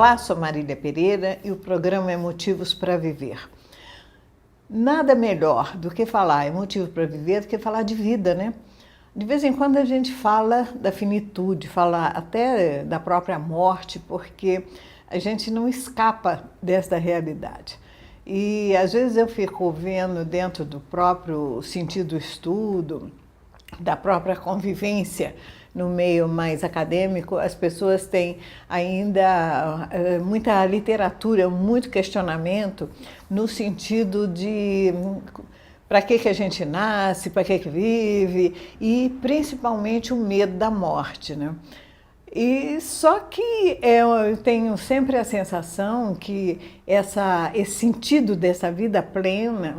Olá, sou Marília Pereira e o programa é Motivos para Viver. Nada melhor do que falar é motivo para viver do que falar de vida, né? De vez em quando a gente fala da finitude, fala até da própria morte, porque a gente não escapa desta realidade. E às vezes eu fico vendo dentro do próprio sentido do estudo, da própria convivência no meio mais acadêmico, as pessoas têm ainda muita literatura, muito questionamento no sentido de para que a gente nasce, para que vive e principalmente o medo da morte, né? E só que eu tenho sempre a sensação que esse sentido dessa vida plena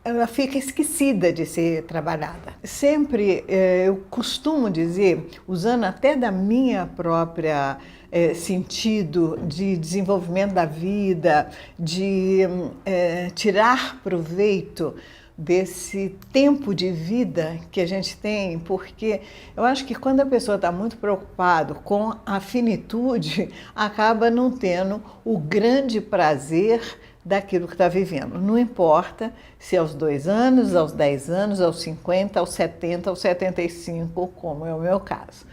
ela fica esquecida de ser trabalhada. Sempre eu costumo dizer, usando até da minha própria sentido de desenvolvimento da vida, de tirar proveito desse tempo de vida que a gente tem, porque eu acho que quando a pessoa está muito preocupada com a finitude, acaba não tendo o grande prazer daquilo que está vivendo. Não importa se aos 2 anos, aos 10 anos, aos 50, aos 70, aos 75, como é o meu caso.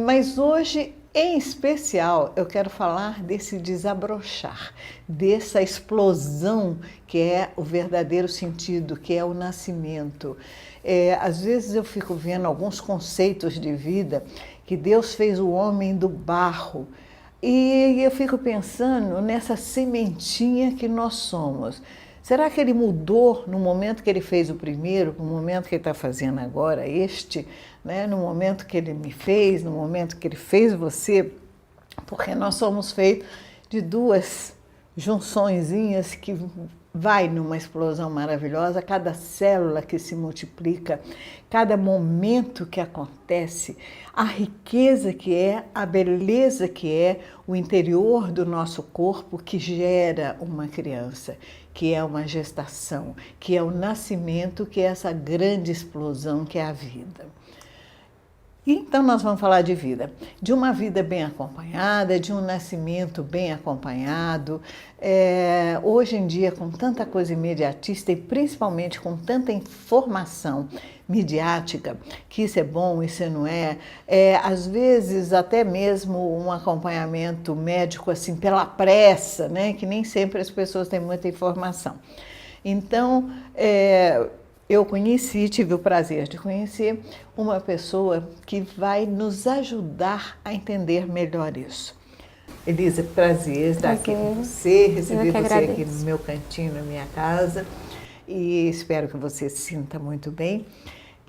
Mas hoje, em especial, eu quero falar desse desabrochar, dessa explosão que é o verdadeiro sentido, que é o nascimento. Às vezes eu fico vendo alguns conceitos de vida que Deus fez o homem do barro, e eu fico pensando nessa sementinha que nós somos. Será que ele mudou no momento que ele fez o primeiro, no momento que ele está fazendo agora né? No momento que ele me fez, no momento que ele fez você? Porque nós somos feitos de 2 junçõezinhas que vai numa explosão maravilhosa, cada célula que se multiplica, cada momento que acontece, a riqueza que é, a beleza que é o interior do nosso corpo que gera uma criança, que é uma gestação, que é o nascimento, que é essa grande explosão que é a vida. Então nós vamos falar de vida, de uma vida bem acompanhada, de um nascimento bem acompanhado. Hoje em dia, com tanta coisa imediatista e principalmente com tanta informação midiática, que isso é bom, isso não é, às vezes até mesmo um acompanhamento médico assim pela pressa, né? Que nem sempre as pessoas têm muita informação. Então, eu tive o prazer de conhecer uma pessoa que vai nos ajudar a entender melhor isso. Elisa, prazer estar aqui com você, receber você aqui no meu cantinho, na minha casa, e espero que você se sinta muito bem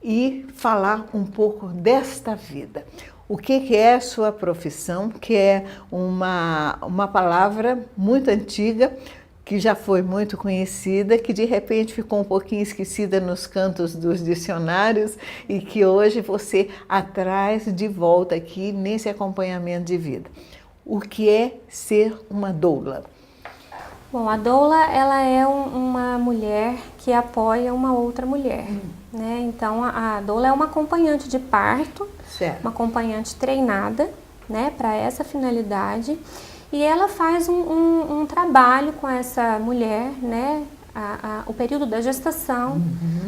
e falar um pouco desta vida. O que é a sua profissão, que é uma palavra muito antiga, que já foi muito conhecida, que de repente ficou um pouquinho esquecida nos cantos dos dicionários e que hoje você traz de volta aqui nesse acompanhamento de vida. O que é ser uma doula? Bom, a doula ela é uma mulher que apoia uma outra mulher, né? Então a doula é uma acompanhante de parto, certo. Uma acompanhante treinada, né, para essa finalidade. E ela faz um trabalho com essa mulher, né? O período da gestação,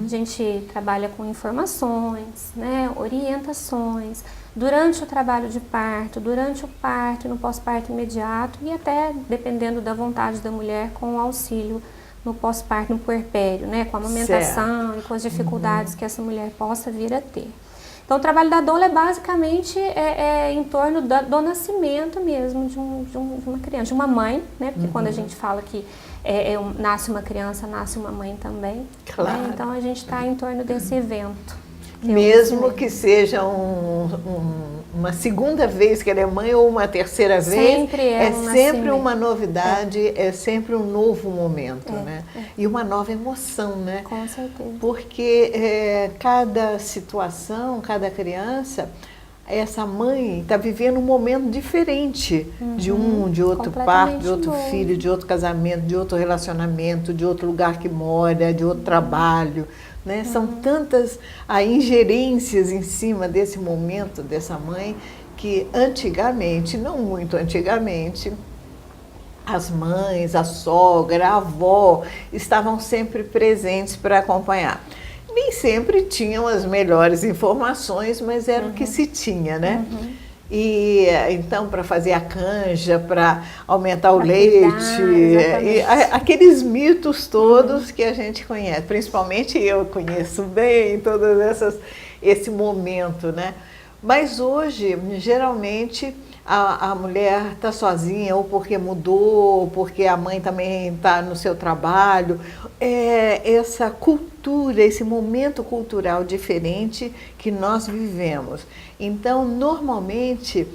a gente trabalha com informações, né? Orientações, durante o trabalho de parto, durante o parto, no pós-parto imediato e até, dependendo da vontade da mulher, com o auxílio no pós-parto, no puerpério, né? Com a amamentação e com as dificuldades que essa mulher possa vir a ter. Então, o trabalho da doula é basicamente em torno do nascimento mesmo de uma criança, de uma mãe, né? Porque quando a gente fala que nasce uma criança, nasce uma mãe também. Claro. Né? Então, a gente está em torno desse evento. Mesmo que seja uma segunda vez que ela é mãe ou uma terceira vez, sempre sempre uma novidade, é sempre um novo momento, né? E uma nova emoção, né? Com certeza. Porque cada situação, cada criança, essa mãe está vivendo um momento diferente de outro parto, de outro filho, de outro casamento, de outro relacionamento, de outro lugar que mora, de outro trabalho. Né? São tantas ingerências em cima desse momento dessa mãe que antigamente, não muito antigamente, as mães, a sogra, a avó estavam sempre presentes para acompanhar. Nem sempre tinham as melhores informações, mas era o que se tinha, né? E então, para fazer a canja, para aumentar o leite, e aqueles mitos todos que a gente conhece, principalmente eu conheço bem esse momento, né? Mas hoje, geralmente, a mulher está sozinha, ou porque mudou, ou porque a mãe também está no seu trabalho. Essa cultura, esse momento cultural diferente que nós vivemos. Então, normalmente,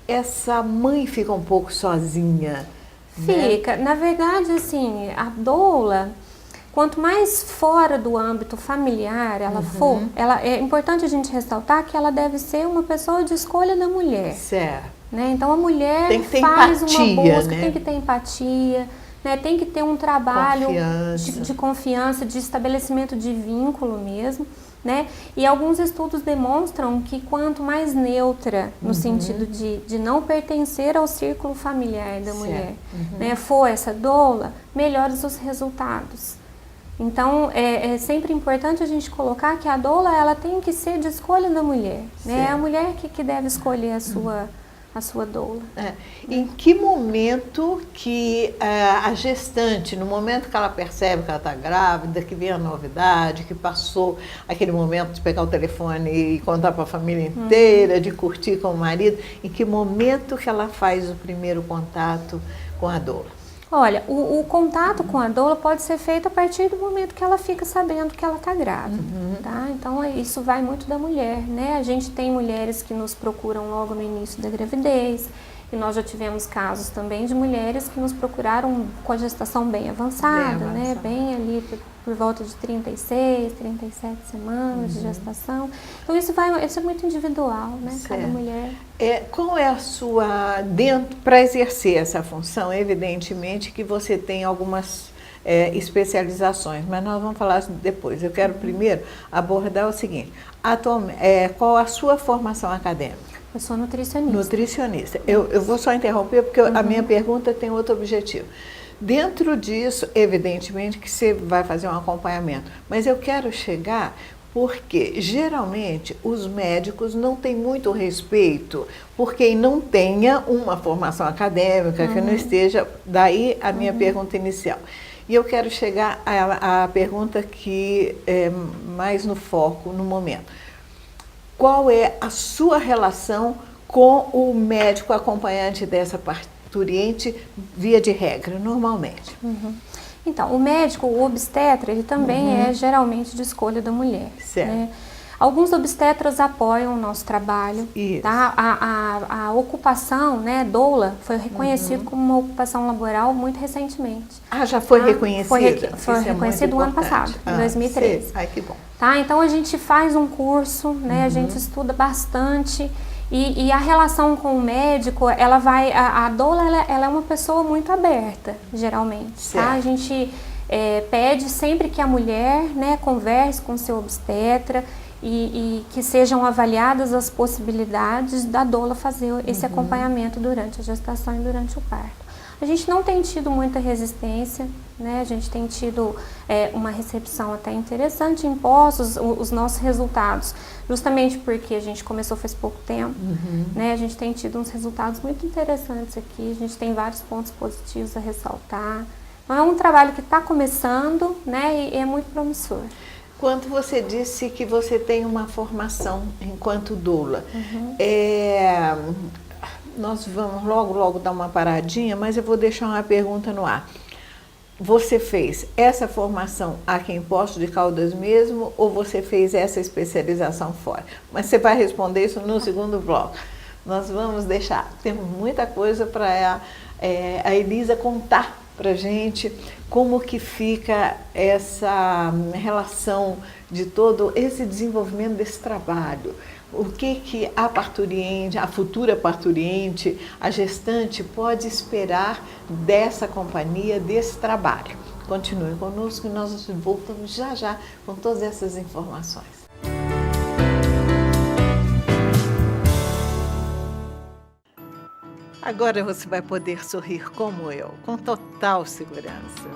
essa mãe fica um pouco sozinha. Fica. Né? Na verdade, assim, a doula, quanto mais fora do âmbito familiar ela for, é importante a gente ressaltar que ela deve ser uma pessoa de escolha da mulher. Certo. Né? Então, a mulher tem que ter faz empatia, uma busca, né? tem que ter empatia, né? Tem que ter um trabalho de confiança, de estabelecimento de vínculo mesmo. Né? E alguns estudos demonstram que quanto mais neutra, no sentido de não pertencer ao círculo familiar da mulher, né, for essa doula, melhores os resultados. Então, é sempre importante a gente colocar que a doula ela tem que ser de escolha da mulher. Né? É a mulher que deve escolher a sua doula. Em que momento que a gestante, no momento que ela percebe que ela está grávida, que vem a novidade, que passou aquele momento de pegar o telefone e contar para a família inteira, de curtir com o marido, em que momento que ela faz o primeiro contato com a doula? Olha, o contato com a doula pode ser feito a partir do momento que ela fica sabendo que ela está grávida, tá? Então, isso vai muito da mulher, né? A gente tem mulheres que nos procuram logo no início da gravidez, e nós já tivemos casos também de mulheres que nos procuraram com a gestação bem avançada, né? Bem ali por volta de 36, 37 semanas de gestação. Então, isso é muito individual, né? Certo. Cada mulher. Qual é a sua... Para exercer essa função, evidentemente que você tem algumas especializações, mas nós vamos falar depois. Eu quero primeiro abordar o seguinte. Qual a sua formação acadêmica? Eu sou nutricionista. Nutricionista. Eu vou só interromper porque a minha pergunta tem outro objetivo. Dentro disso, evidentemente que você vai fazer um acompanhamento, mas eu quero chegar porque geralmente os médicos não têm muito respeito por quem não tenha uma formação acadêmica, que não esteja, daí a minha pergunta inicial. E eu quero chegar à pergunta que é mais no foco no momento. Qual é a sua relação com o médico acompanhante dessa parturiente, via de regra, normalmente? Então, o médico, o obstetra, ele também é geralmente de escolha da mulher. Certo. Né? Alguns obstetras apoiam o nosso trabalho. Tá? A ocupação, né, doula, foi reconhecido como uma ocupação laboral muito recentemente. Já foi reconhecida? Foi reconhecido no ano passado, em 2013. Ai, que bom. Tá? Então, a gente faz um curso, né, a gente estuda bastante. E a relação com o médico, ela vai... A doula, ela é uma pessoa muito aberta, geralmente. Tá? A gente pede sempre que a mulher, né, converse com o seu obstetra e que sejam avaliadas as possibilidades da doula fazer esse acompanhamento durante a gestação e durante o parto. A gente não tem tido muita resistência, né? A gente tem tido uma recepção até interessante, impostos os nossos resultados, justamente porque a gente começou faz pouco tempo, né? A gente tem tido uns resultados muito interessantes aqui, a gente tem vários pontos positivos a ressaltar. Então, é um trabalho que está começando, né? E é muito promissor. Quando você disse que você tem uma formação enquanto doula, nós vamos logo dar uma paradinha, mas eu vou deixar uma pergunta no ar. Você fez essa formação aqui em Poços de Caldas mesmo, ou você fez essa especialização fora? Mas você vai responder isso no segundo bloco. Nós vamos deixar, temos muita coisa para a Elisa contar para a gente, como que fica essa relação de todo esse desenvolvimento desse trabalho. O que a parturiente, a futura parturiente, a gestante pode esperar dessa companhia, desse trabalho? Continue conosco e nós voltamos já com todas essas informações. Agora você vai poder sorrir como eu, com total segurança.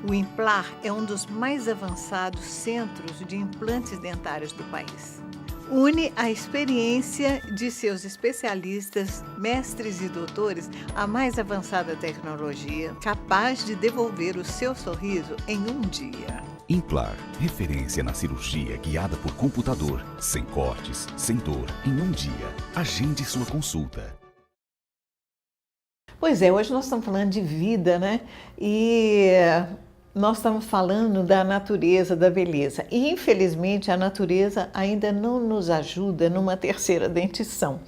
O Implar é um dos mais avançados centros de implantes dentários do país. Une a experiência de seus especialistas, mestres e doutores à mais avançada tecnologia, capaz de devolver o seu sorriso em um dia. Implar, referência na cirurgia guiada por computador, sem cortes, sem dor, em um dia. Agende sua consulta. Pois é, hoje nós estamos falando de vida, né? E nós estamos falando da natureza, da beleza. E, infelizmente, a natureza ainda não nos ajuda numa terceira dentição.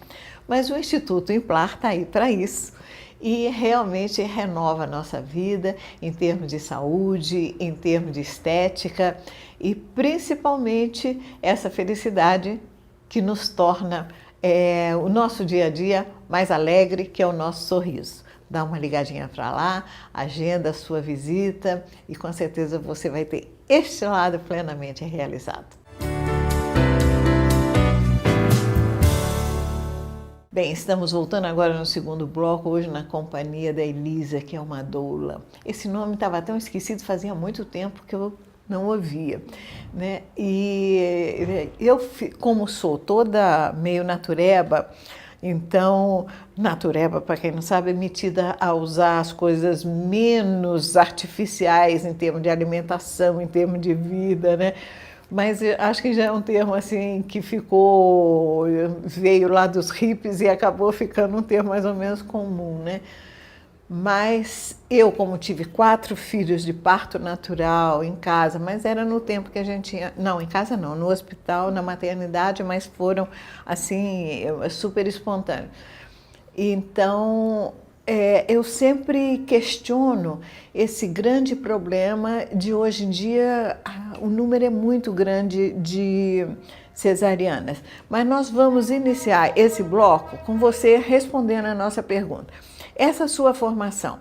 Mas o Instituto Implar está aí para isso. E realmente renova a nossa vida em termos de saúde, em termos de estética e principalmente essa felicidade que nos torna o nosso dia a dia mais alegre, que é o nosso sorriso. Dá uma ligadinha para lá, agenda a sua visita e com certeza você vai ter este lado plenamente realizado. Bem, estamos voltando agora no segundo bloco, hoje na companhia da Elisa, que é uma doula. Esse nome estava tão esquecido, fazia muito tempo que eu não ouvia, né? E eu, como sou toda meio natureba, então, natureba, para quem não sabe, é metida a usar as coisas menos artificiais em termos de alimentação, em termos de vida, né? Mas acho que já é um termo assim que veio lá dos hippies e acabou ficando um termo mais ou menos comum, né? Mas eu, como tive 4 filhos de parto natural em casa, mas era no tempo que a gente tinha, não, em casa não, no hospital, na maternidade, mas foram assim, super espontâneos. Então, eu sempre questiono esse grande problema de hoje em dia, o número é muito grande de cesarianas. Mas nós vamos iniciar esse bloco com você respondendo a nossa pergunta. Essa sua formação,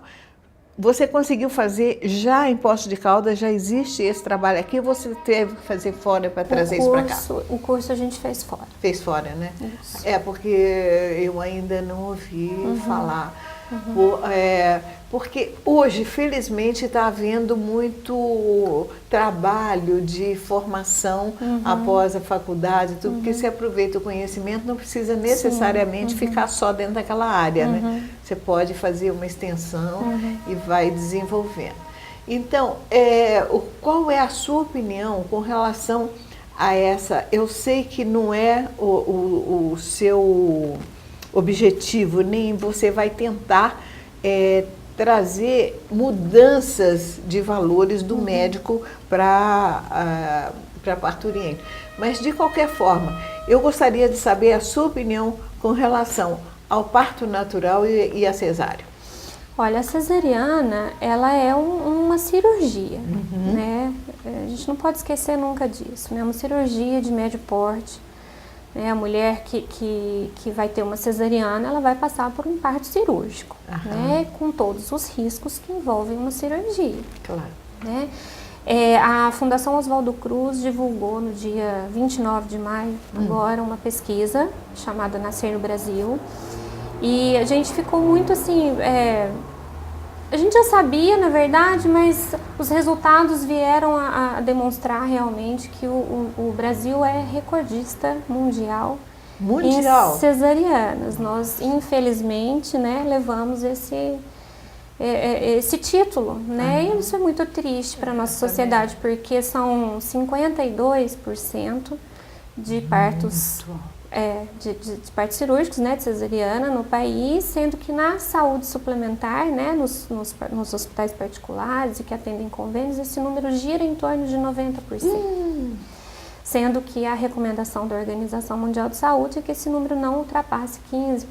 você conseguiu fazer já em Poços de Caldas? Já existe esse trabalho aqui ou você teve que fazer fora para trazer isso para cá? O curso a gente fez fora. Fez fora, né? Isso. Porque eu ainda não ouvi falar. Porque hoje, felizmente, está havendo muito trabalho de formação após a faculdade, tudo, porque se aproveita o conhecimento, não precisa necessariamente ficar só dentro daquela área, né? Você pode fazer uma extensão e vai desenvolvendo. Então, qual é a sua opinião com relação a essa? Eu sei que não é o seu objetivo, nem você vai tentar trazer mudanças de valores do médico para a parturiente. Mas, de qualquer forma, eu gostaria de saber a sua opinião com relação ao parto natural e a cesárea. Olha, a cesariana, ela é uma cirurgia, né? A gente não pode esquecer nunca disso, né? Uma cirurgia de médio porte. A mulher que vai ter uma cesariana, ela vai passar por um parto cirúrgico, né? Com todos os riscos que envolvem uma cirurgia. Claro. Né? A Fundação Oswaldo Cruz divulgou no dia 29 de maio, agora, uma pesquisa chamada Nascer no Brasil. E a gente ficou muito assim... A gente já sabia, na verdade, mas os resultados vieram a demonstrar realmente que o Brasil é recordista mundial em cesarianas. Nós, infelizmente, né, levamos esse título, né? E isso é muito triste para a nossa sociedade, porque são 52% de partos... de partos cirúrgicos, né, de cesariana no país, sendo que na saúde suplementar, né, nos hospitais particulares e que atendem convênios, esse número gira em torno de 90%. Sendo que a recomendação da Organização Mundial de Saúde é que esse número não ultrapasse 15%.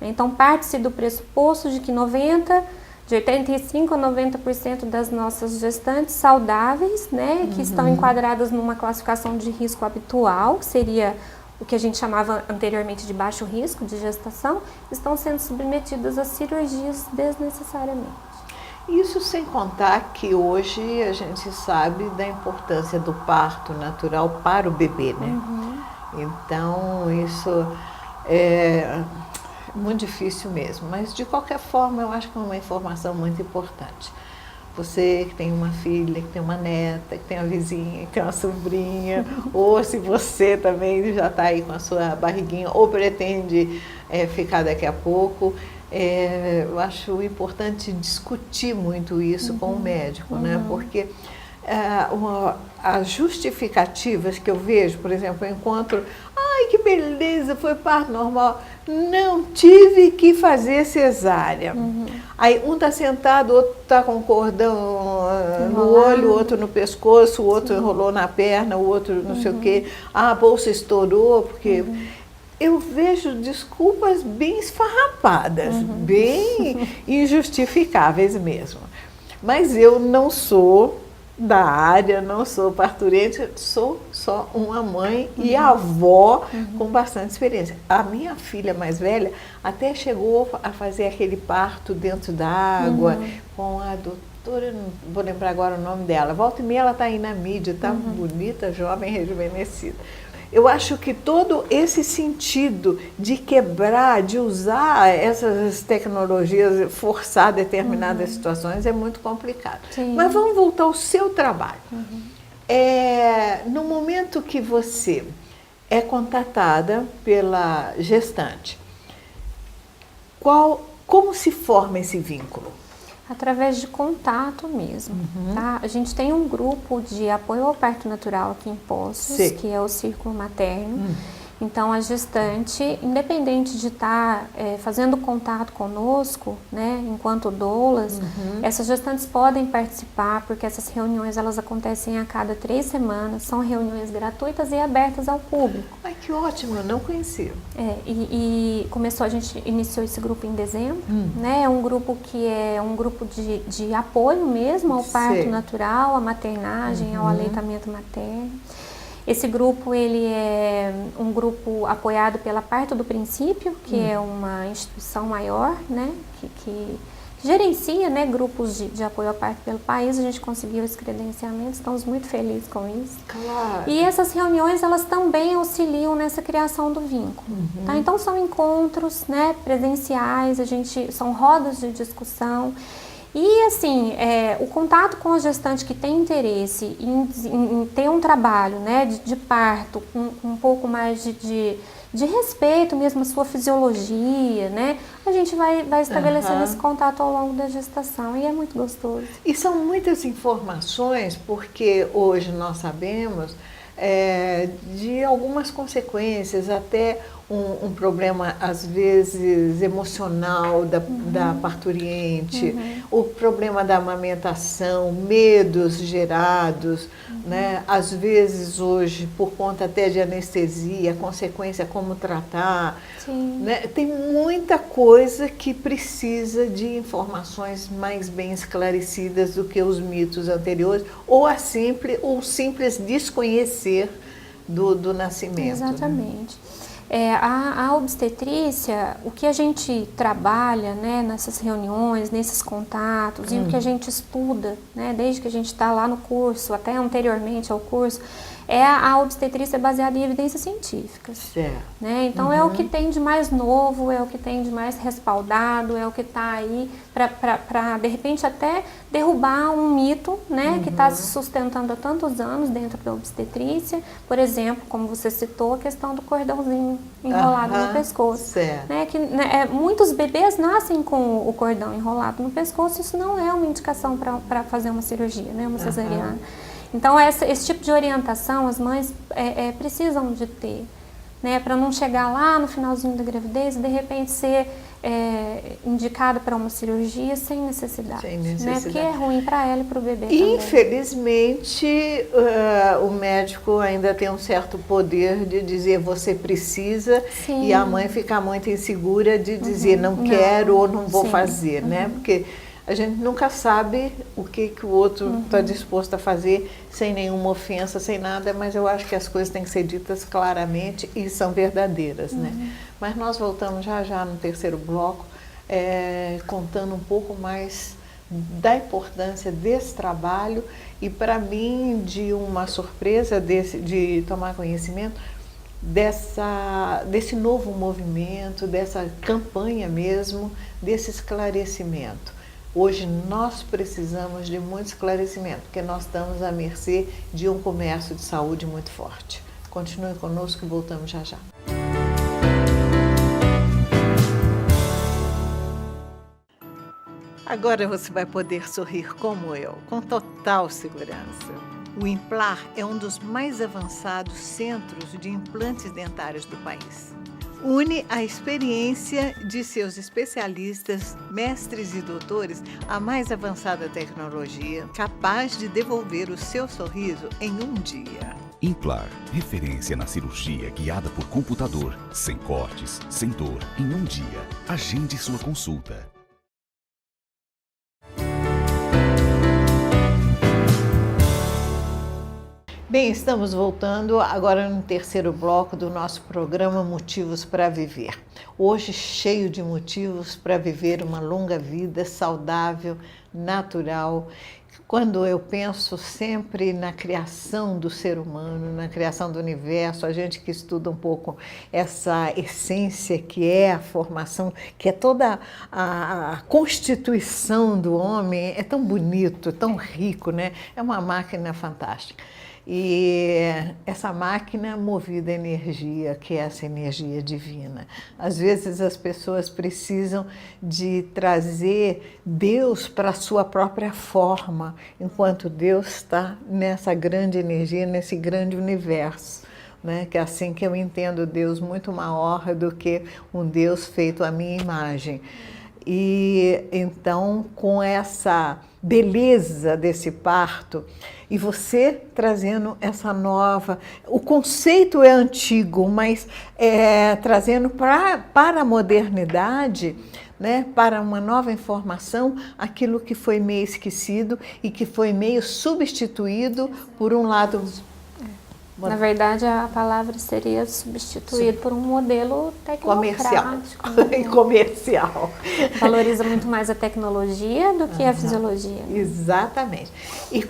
Então, parte-se do pressuposto de que de 85% a 90% das nossas gestantes saudáveis, né, que estão enquadradas numa classificação de risco habitual, que seria o que a gente chamava anteriormente de baixo risco de gestação, estão sendo submetidas a cirurgias desnecessariamente. Isso sem contar que hoje a gente sabe da importância do parto natural para o bebê, né? Então, isso muito difícil mesmo, mas de qualquer forma eu acho que é uma informação muito importante. Você que tem uma filha, que tem uma neta, que tem uma vizinha, que tem uma sobrinha, ou se você também já está aí com a sua barriguinha, ou pretende ficar daqui a pouco, eu acho importante discutir muito isso com o médico, né? Porque as justificativas que eu vejo, por exemplo, eu encontro, ai que beleza, foi parto normal, não tive que fazer cesárea. Aí um está sentado, o outro está com cordão no olho, o outro no pescoço, o outro enrolou na perna, o outro não sei o quê, a bolsa estourou, porque... Eu vejo desculpas bem esfarrapadas, bem injustificáveis mesmo. Mas eu não sou da área, não sou parturiente, sou só uma mãe e avó com bastante experiência. A minha filha mais velha até chegou a fazer aquele parto dentro da água com a doutora, não vou lembrar agora o nome dela. Volta e meia ela está aí na mídia, está bonita, jovem, rejuvenescida. Eu acho que todo esse sentido de quebrar, de usar essas tecnologias, forçar determinadas situações é muito complicado. Sim. Mas vamos voltar ao seu trabalho. No momento que você é contatada pela gestante, como se forma esse vínculo? Através de contato mesmo, tá? A gente tem um grupo de apoio ao parto natural aqui em Poços, que é o Círculo Materno. Então, a gestante, independente de estar fazendo contato conosco, né, enquanto doulas, essas gestantes podem participar, porque essas reuniões elas acontecem a cada 3 semanas, são reuniões gratuitas e abertas ao público. Ai, que ótimo, eu não conhecia. A gente iniciou esse grupo em dezembro, né? É um grupo que é um grupo de apoio mesmo ao parto natural, à maternagem, ao aleitamento materno. Esse grupo, ele é um grupo apoiado pela Parto do Princípio, que é uma instituição maior, né, que gerencia, né, grupos de apoio ao parto pelo país. A gente conseguiu esse credenciamento, estamos muito felizes com isso. Claro. E essas reuniões, elas também auxiliam nessa criação do vínculo. Tá? Então, são encontros, né, presenciais, são rodas de discussão. E assim, o contato com a gestante que tem interesse em ter um trabalho, né, de parto com um pouco mais de respeito mesmo à sua fisiologia, né, a gente vai estabelecendo esse contato ao longo da gestação e é muito gostoso. E são muitas informações, porque hoje nós sabemos de algumas consequências, até um problema, às vezes, emocional da parturiente, o problema da amamentação, medos gerados, né? Às vezes, hoje, por conta até de anestesia, consequência, como tratar. Né? Tem muita coisa que precisa de informações mais bem esclarecidas do que os mitos anteriores, ou o simples desconhecer do nascimento. Exatamente. A obstetrícia, o que a gente trabalha, né, nessas reuniões, nesses contatos, e o que a gente estuda, né, desde que a gente está lá no curso, até anteriormente ao curso, a obstetrícia baseada em evidências científicas. Certo. Né? Então, é o que tem de mais novo, é o que tem de mais respaldado, é o que está aí para, de repente, até derrubar um mito, né, que está se sustentando há tantos anos dentro da obstetrícia. Por exemplo, como você citou, a questão do cordãozinho enrolado no pescoço. Certo. Né? Muitos bebês nascem com o cordão enrolado no pescoço, isso não é uma indicação para fazer uma cirurgia, né, uma cesariana. Então, esse tipo de orientação as mães precisam de ter, né, para não chegar lá no finalzinho da gravidez e de repente ser indicada para uma cirurgia sem necessidade. Né, porque é ruim para ela e para o bebê também. Infelizmente, o médico ainda tem um certo poder de dizer você precisa. Sim. E a mãe fica muito insegura de dizer não quero ou não vou fazer, né? Porque a gente nunca sabe o que o outro está disposto a fazer, sem nenhuma ofensa, sem nada, mas eu acho que as coisas têm que ser ditas claramente e são verdadeiras, né? Mas nós voltamos já no terceiro bloco, contando um pouco mais da importância desse trabalho e, para mim, de uma surpresa de tomar conhecimento desse novo movimento, dessa campanha mesmo, desse esclarecimento. Hoje nós precisamos de muito esclarecimento, porque nós estamos à mercê de um comércio de saúde muito forte. Continue conosco e voltamos já já. Agora você vai poder sorrir como eu, com total segurança. O Implar é um dos mais avançados centros de implantes dentários do país. Une a experiência de seus especialistas, mestres e doutores à mais avançada tecnologia, capaz de devolver o seu sorriso em um dia. Implar, referência na cirurgia guiada por computador, sem cortes, sem dor, em um dia. Agende sua consulta. Bem, estamos voltando agora no terceiro bloco do nosso programa Motivos para Viver. Hoje cheio de motivos para viver uma longa vida saudável, natural. Quando eu penso sempre na criação do ser humano, na criação do universo, a gente que estuda um pouco essa essência que é a formação, que é toda a constituição do homem, é tão bonito, tão rico, né? É uma máquina fantástica. E essa máquina movida a energia, que é essa energia divina. Às vezes as pessoas precisam de trazer Deus para a sua própria forma, enquanto Deus está nessa grande energia, nesse grande universo. Né? Que é assim que eu entendo Deus, muito maior do que um Deus feito à minha imagem. E então, com essa beleza desse parto, e você trazendo essa nova... O conceito é antigo, mas trazendo para a modernidade, né, para uma nova informação, aquilo que foi meio esquecido e que foi meio substituído por um lado... Na verdade, a palavra seria substituído por um modelo tecnocrático. Comercial. Valoriza muito mais a tecnologia do que a fisiologia. Exatamente. E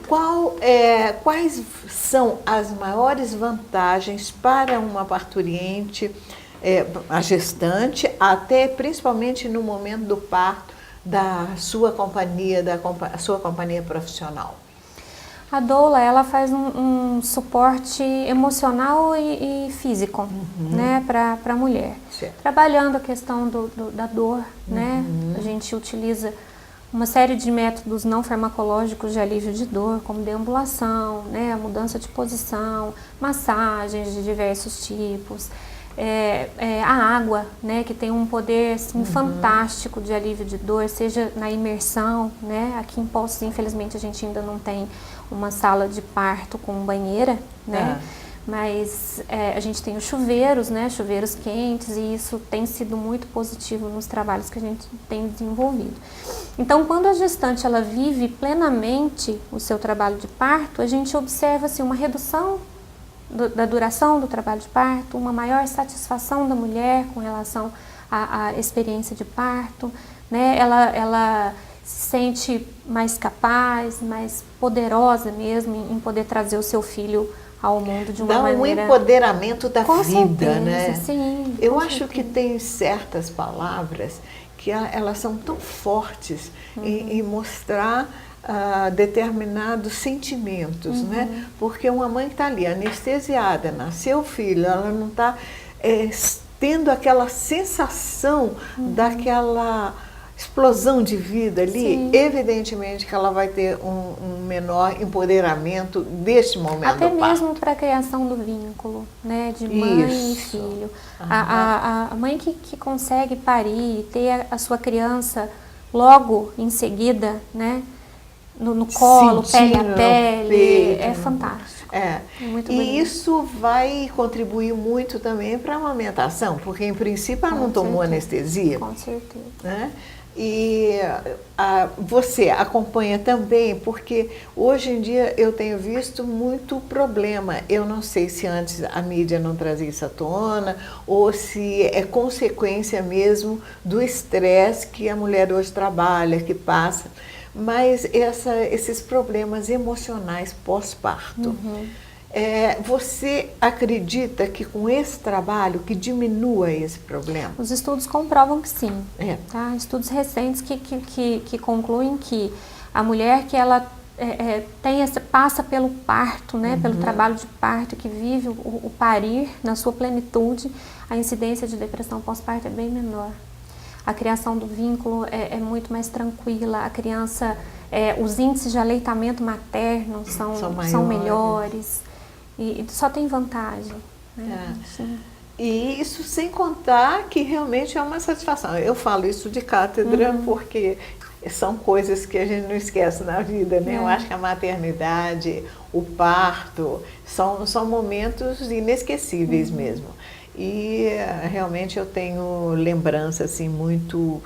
quais são as maiores vantagens para uma parturiente, a gestante, até principalmente no momento do parto, da sua companhia, sua companhia profissional? A doula, ela faz um suporte emocional e físico, né, para a mulher. Certo. Trabalhando a questão da dor, né? A gente utiliza uma série de métodos não farmacológicos de alívio de dor, como deambulação, né, a mudança de posição, massagens de diversos tipos. A água, né, que tem um poder assim, fantástico de alívio de dor, seja na imersão, né? Aqui em Poços, infelizmente, a gente ainda não tem uma sala de parto com banheira, né? Mas a gente tem os chuveiros, né? Chuveiros quentes, e isso tem sido muito positivo nos trabalhos que a gente tem desenvolvido. Então, quando a gestante ela vive plenamente o seu trabalho de parto, a gente observa assim, uma redução da duração do trabalho de parto, uma maior satisfação da mulher com relação à experiência de parto, né? Ela se sente mais capaz, mais poderosa mesmo em poder trazer o seu filho ao mundo de uma maneira... Dá um empoderamento da vida, certeza, né? Sim, eu acho que tem certas palavras que elas são tão fortes em mostrar determinados sentimentos, né? Porque uma mãe que está ali anestesiada, nasceu o filho, ela não está tendo aquela sensação daquela explosão de vida ali, sim, evidentemente que ela vai ter um menor empoderamento deste momento até do parto. Mesmo para a criação do vínculo, né, de mãe e filho. A mãe que consegue parir e ter a sua criança logo em seguida, né, no colo, pele a pele, peito, é fantástico. É muito bonito. E isso vai contribuir muito também para a amamentação, porque em princípio ela não tomou anestesia. Com certeza. Né? E você acompanha também, porque hoje em dia eu tenho visto muito problema. Eu não sei se antes a mídia não trazia isso à tona, ou se é consequência mesmo do estresse que a mulher hoje trabalha, que passa. Mas esses problemas emocionais pós-parto, Você acredita que com esse trabalho que diminua esse problema? Os estudos comprovam que sim. Tá? Estudos recentes que concluem que a mulher que ela passa pelo parto, né, pelo trabalho de parto, que vive o parir na sua plenitude, a incidência de depressão pós-parto é bem menor. A criação do vínculo é muito mais tranquila, a criança, os índices de aleitamento materno são melhores e só tem vantagem. Né? E isso sem contar que realmente é uma satisfação. Eu falo isso de cátedra porque são coisas que a gente não esquece na vida, né? Eu acho que a maternidade, o parto, são momentos inesquecíveis mesmo. E realmente eu tenho lembrança assim, muito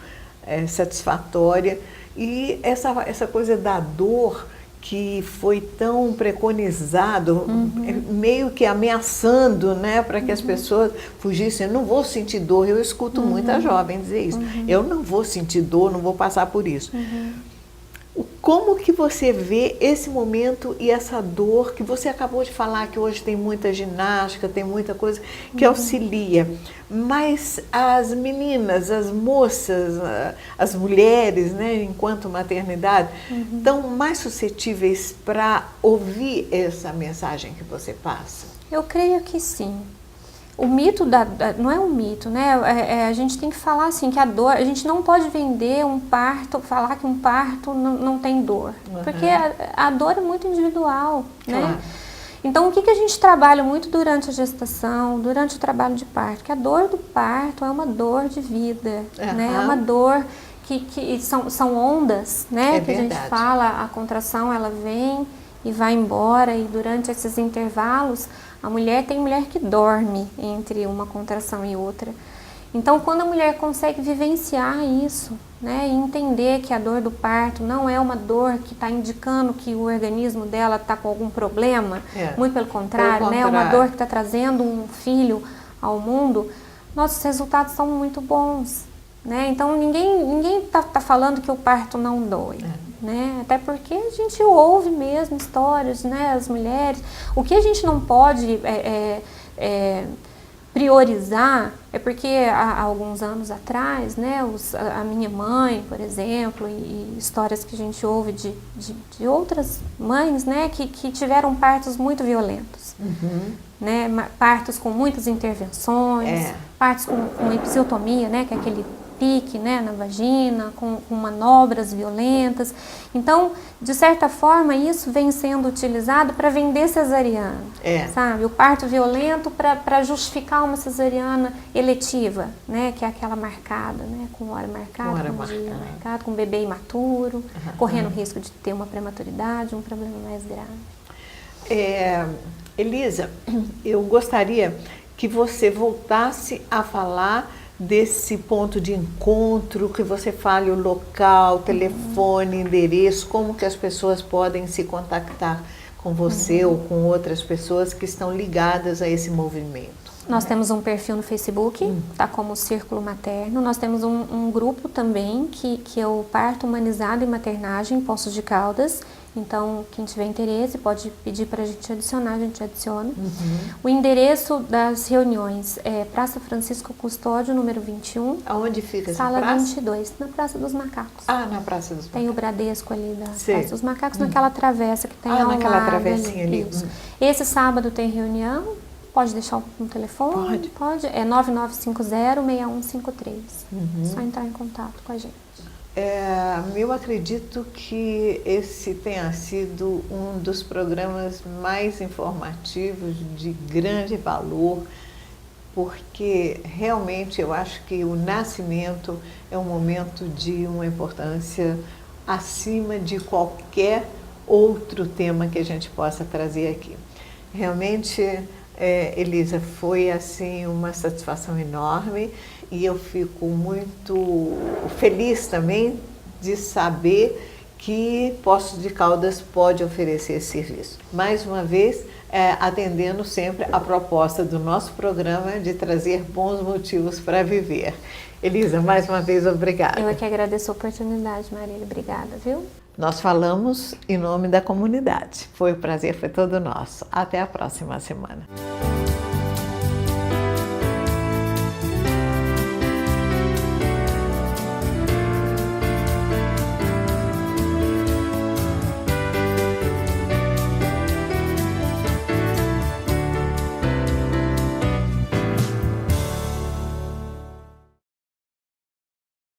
satisfatória. E essa coisa da dor que foi tão preconizado, meio que ameaçando, né, para que as pessoas fugissem. Eu não vou sentir dor, eu escuto muita jovem dizer isso. Eu não vou sentir dor, não vou passar por isso. Como que você vê esse momento e essa dor que você acabou de falar, que hoje tem muita ginástica, tem muita coisa que auxilia, mas as meninas, as moças, as mulheres, né, enquanto maternidade, estão mais suscetíveis para ouvir essa mensagem que você passa? Eu creio que sim. O mito não é um mito, né? A gente tem que falar assim, que a dor, a gente não pode vender um parto, falar que um parto não tem dor, porque a dor é muito individual, né? Então, o que a gente trabalha muito durante a gestação, durante o trabalho de parto? Que a dor do parto é uma dor de vida, né? É uma dor que são ondas, né? Que a gente fala, a contração, ela vem e vai embora, e durante esses intervalos, tem mulher que dorme entre uma contração e outra. Então, quando a mulher consegue vivenciar isso, né, e entender que a dor do parto não é uma dor que está indicando que o organismo dela está com algum problema, muito pelo contrário, né, é uma dor que está trazendo um filho ao mundo, nossos resultados são muito bons. Né? Então, ninguém está falando que o parto não dói. Né? Até porque a gente ouve mesmo histórias, né? As mulheres. O que a gente não pode priorizar é porque há alguns anos atrás, né, a minha mãe, por exemplo, e histórias que a gente ouve de outras mães, né, que tiveram partos muito violentos. Né? Partos com muitas intervenções, partos com episiotomia, né, que é aquele pique, né, na vagina, com manobras violentas. Então, de certa forma, isso vem sendo utilizado para vender cesariana, sabe? O parto violento para justificar uma cesariana eletiva, né, que é aquela marcada, né, com hora marcada, com dia marcado, com bebê imaturo, correndo risco de ter uma prematuridade, um problema mais grave. Elisa, eu gostaria que você voltasse a falar desse ponto de encontro, que você fale o local, telefone, endereço, como que as pessoas podem se contactar com você ou com outras pessoas que estão ligadas a esse movimento. Nós temos um perfil no Facebook, tá, como Círculo Materno. Nós temos um grupo também, que é o Parto Humanizado e Maternagem em Poços de Caldas. Então, quem tiver interesse pode pedir para a gente adicionar, a gente adiciona. O endereço das reuniões é Praça Francisco Custódio, número 21. Aonde fica essa Sala praça? 22, na Praça dos Macacos. Ah, na Praça dos Macacos. Tem o Bradesco ali da Praça dos Macacos, naquela travessa que tem ao naquela lado travessinha ali. Esse sábado tem reunião, pode deixar um telefone? Pode. É 9950-6153. Só entrar em contato com a gente. Eu acredito que esse tenha sido um dos programas mais informativos, de grande valor, porque realmente eu acho que o nascimento é um momento de uma importância acima de qualquer outro tema que a gente possa trazer aqui. Realmente, Elisa, foi assim uma satisfação enorme. E eu fico muito feliz também de saber que Poços de Caldas pode oferecer esse serviço. Mais uma vez, atendendo sempre a proposta do nosso programa de trazer bons motivos para viver. Elisa, mais uma vez, obrigada. Eu é que agradeço a oportunidade, Marília. Obrigada, viu? Nós falamos em nome da comunidade. Foi um prazer, foi todo nosso. Até a próxima semana.